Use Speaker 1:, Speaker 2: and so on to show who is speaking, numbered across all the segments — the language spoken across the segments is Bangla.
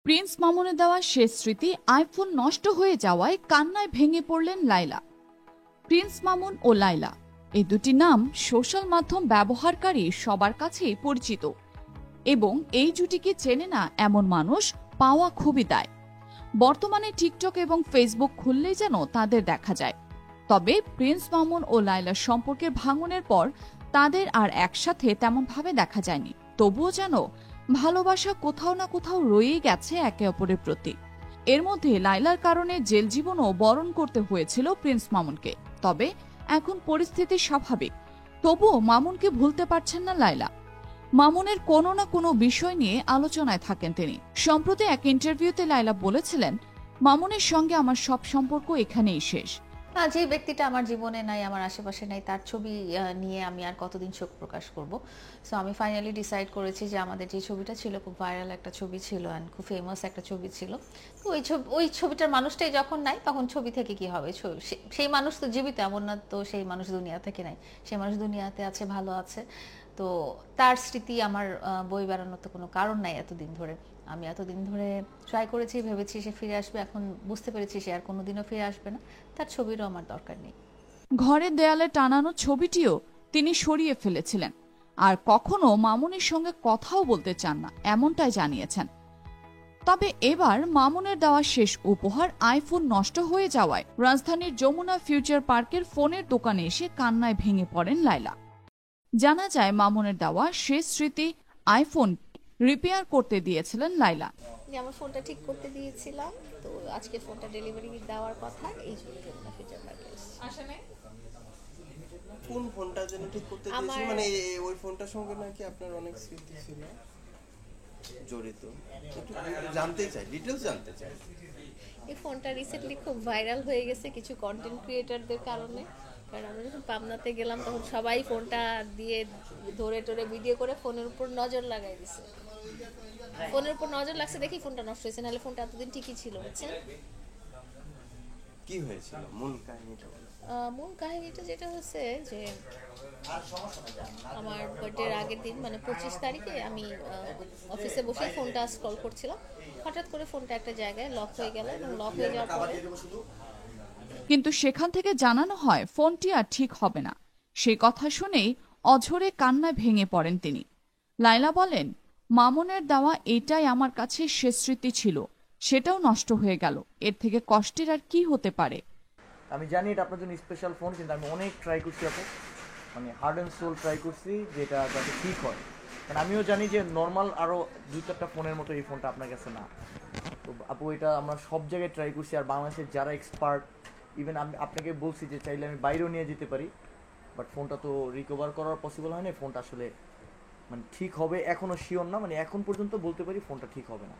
Speaker 1: প্রিন্স মামুনের দেওয়া শেষ স্মৃতি আইফোন নষ্ট হয়ে যাওয়ায় কান্নায় ভেঙে পড়লেন লায়লা। প্রিন্স মামুন ও লায়লা এই দুটি নাম সোশ্যাল মাধ্যম ব্যবহারকারী সবার কাছেই পরিচিত এবং এই জুটিকে চেনে না এমন মানুষ পাওয়া খুবই দায়। বর্তমানে টিকটক এবং ফেসবুক খুললেই যেন তাদের দেখা যায়। তবে প্রিন্স মামুন ও লায়লার সম্পর্কের ভাঙনের পর তাদের আর একসাথে তেমনভাবে দেখা যায়নি। তবুও যেন ভালোবাসা কোথাও না কোথাও রয়েই গেছে একে অপরের প্রতি। এর মধ্যে লায়লার কারণে জেল জীবনও বরণ করতে হয়েছিল প্রিন্স মামুনকে। তবে এখন পরিস্থিতি স্বাভাবিক, তবুও মামুনকে ভুলতে পারছেন না লায়লা। মামুনের কোনো না কোনো বিষয় নিয়ে আলোচনায় থাকেন তিনি। সম্প্রতি এক ইন্টারভিউতে লায়লা বলেছিলেন, মামুনের সঙ্গে আমার সব সম্পর্ক এখানেই শেষ।
Speaker 2: না, যে ব্যক্তিটা আমার জীবনে নাই, আমার আশেপাশে নাই, তার ছবি নিয়ে আমি আর কতদিন শোক প্রকাশ করব। সো আমি ফাইনালি ডিসাইড করেছি যে আমাদের যে ছবিটা ছিল খুব ভাইরাল একটা ছবি ছিল অ্যান্ড খুব ফেমাস একটা ছবি ছিল। তো ওই ছবিটার মানুষটাই যখন নাই তখন ছবি থেকে কি হবে? সেই মানুষ তো জীবিত, এমন না তো সেই মানুষ দুনিয়া থেকে নাই। সেই মানুষ দুনিয়াতে আছে, ভালো আছে। তো তার স্মৃতি আমার বই বেড়ানোর তো কোনো কারণ নাই। আমি এতদিন ধরে ট্রাই করেছি, ভেবেছি সে ফিরে আসবে, এখন বুঝতে পেরেছি সে আর কোনোদিনও ফিরে আসবে না। তার ছবিরও আমার দরকার নেই।
Speaker 1: ঘরের দেয়ালে টানানো ছবিটিও তিনি সরিয়ে ফেলেছিলেন, আর কখনো মামুনের সঙ্গে কথাও বলতে চান না, এমনটাই জানিয়েছেন। তবে এবার মামুনের দেওয়া শেষ উপহার আইফোন নষ্ট হয়ে যাওয়ায় রাজধানীর যমুনা ফিউচার পার্কের ফোনের দোকানে এসে কান্নায় ভেঙে পড়েন লায়লা। জানা যায়, মামুনের দেওয়া শেষ স্মৃতি আইফোন রিপেয়ার করতে দিয়েছিলেন লায়লা।
Speaker 2: আমার ফোনটা ঠিক করতে দিয়েছিলাম, তো আজকে ফোনটা ডেলিভারি দেওয়ার কথা, এই জন্য ফিচার পার্কে আসলে
Speaker 3: কোন ফোনটা যেন ঠিক করতে দিয়েছি, মানে ওই ফোনটার সঙ্গে নাকি আপনার অনেক স্মৃতি ছিল জড়িত। একটু জানতে চাই, ডিটেইলস জানতে চাই।
Speaker 2: এই ফোনটা রিসেন্টলি খুব ভাইরাল হয়ে গেছে কিছু কন্টেন্ট ক্রিয়েটরদের কারণে। কারণ আমরা যখন পাবনাতে গেলাম তখন সবাই ফোনটা দিয়ে ধরে টরে ভিডিও করে ফোনের উপর নজর লাগাই দিছে। ফোনের উপর নজর লাগছে দেখি ফোনটা নষ্ট হয়েছে, নাহলে ফোনটা এতদিন ঠিকই ছিল, বুঝছেন?
Speaker 3: কি হয়েছিল মূল কাহিনীটা?
Speaker 2: মূল কাহিনীটা যেটা হচ্ছে যে আমার বার্থডের আগের দিন মানে 25 তারিখে আমি অফিসে বসে ফোনটা স্ক্রল করছিলাম। হঠাৎ করে ফোনটা একটা জায়গায় লক হয়ে গেল এবং লক হয়ে যাওয়ার পরে
Speaker 1: কিন্তু সেখান থেকে জানানো হয় ফোনটি আর ঠিক হবে না। সেই কথা শুনেই অঝরে কান্নায় ভেঙে পড়েন তিনি। লায়লা বলেন, মামুনের দেওয়া এটাই আমার কাছে শেষ স্মৃতি ছিল, সেটাও নষ্ট হয়ে গেল। এর থেকে কষ্টের আর কি হতে পারে?
Speaker 4: আমি জানি এটা আপনার জন্য স্পেশাল ফোন, কিন্তু আমি অনেক ট্রাই করছি আপু, মানে হার্ড অ্যান্ড সোল ট্রাই করছি যেটা যাতে ঠিক হয়। কারণ আমিও জানি যে নর্মাল আরও 2-4টা ফোনের মতো এই ফোনটা আপনার কাছে না। তো আপু এটা আমরা সব জায়গায় ট্রাই করছি, আর বাংলাদেশের যারা এক্সপার্ট, ইভেন আমি আপনাকে বলছি যে চাইলে আমি বাইরেও নিয়ে যেতে পারি, বাট ফোনটা তো রিকভার করার পসিবল হয় না। ফোনটা আসলে মানে ঠিক হবে এখনও শিওর না, মানে এখন পর্যন্ত বলতে পারি ফোনটা ঠিক হবে না।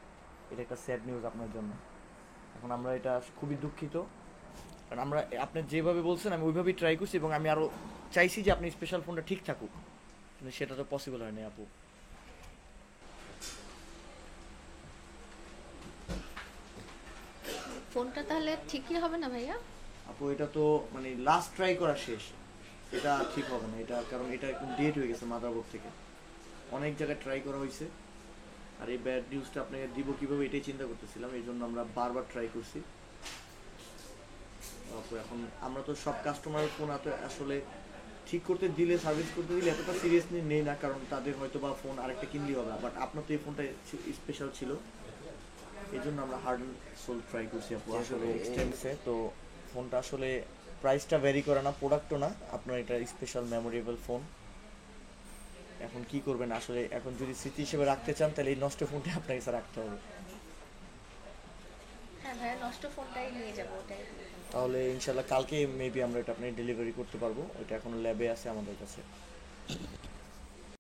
Speaker 4: এটা একটা স্যাড নিউজ আপনার জন্য। এখন আমরা এটা খুবই দুঃখিত, কারণ আমরা আপনি যেভাবে বলছেন আমি ওইভাবেই ট্রাই করছি, এবং আমি আরও চাইছি যে আপনি স্পেশাল ফোনটা ঠিক থাকুক, কিন্তু সেটা তো পসিবল হয় না আপু।
Speaker 2: ফোনটা তাহলে ঠিকই হবে না ভাইয়া?
Speaker 4: আপু এটা তো মানে লাস্ট ট্রাই করা শেষ, এটা ঠিক হবে না এটা, কারণ এটা একদম ডেট হয়ে গেছে মাদারবোর্ড থেকে। অনেক জায়গায় ট্রাই করা হয়েছে, আর এই ব্যাড নিউজটা আপনাকে দিব কীভাবে এটাই চিন্তা করতেছিলাম, এই জন্য আমরা বারবার ট্রাই করছি। এখন আমরা তো সব কাস্টমারের ফোন আসলে ঠিক করতে দিলে, সার্ভিস করতে দিলে এতটা সিরিয়াসলি নেই না, কারণ তাদের হয়তো বা ফোন আরেকটা কিনলেই হবে। বাট আপনার তো এই ফোনটা স্পেশাল ছিল, এই জন্য আমরা হার্ড অ্যান্ড সোল ট্রাই করছি আপু। আসলে এক্সটেন্সে তো ফোনটা আসলে প্রাইসটা ভ্যারি করে না, প্রোডাক্টও না, আপনার এটা স্পেশাল মেমোরেবল ফোন। এখন কি করবেন আসলে, এখন যদি স্মৃতি হিসেবে রাখতে চান তাহলে এই নষ্ট ফোনটা আপনাকে স্যার রাখতে হবে।
Speaker 2: হ্যাঁ ভাইয়া, নষ্ট ফোনটাই নিয়ে যাবো ওটাই।
Speaker 4: তাহলে ইনশাল্লাহ কালকে মেবি আমরা এটা আপনাকে ডেলিভারি করতে পারবো, ওইটা এখনো ল্যাবে আছে আমাদের কাছে।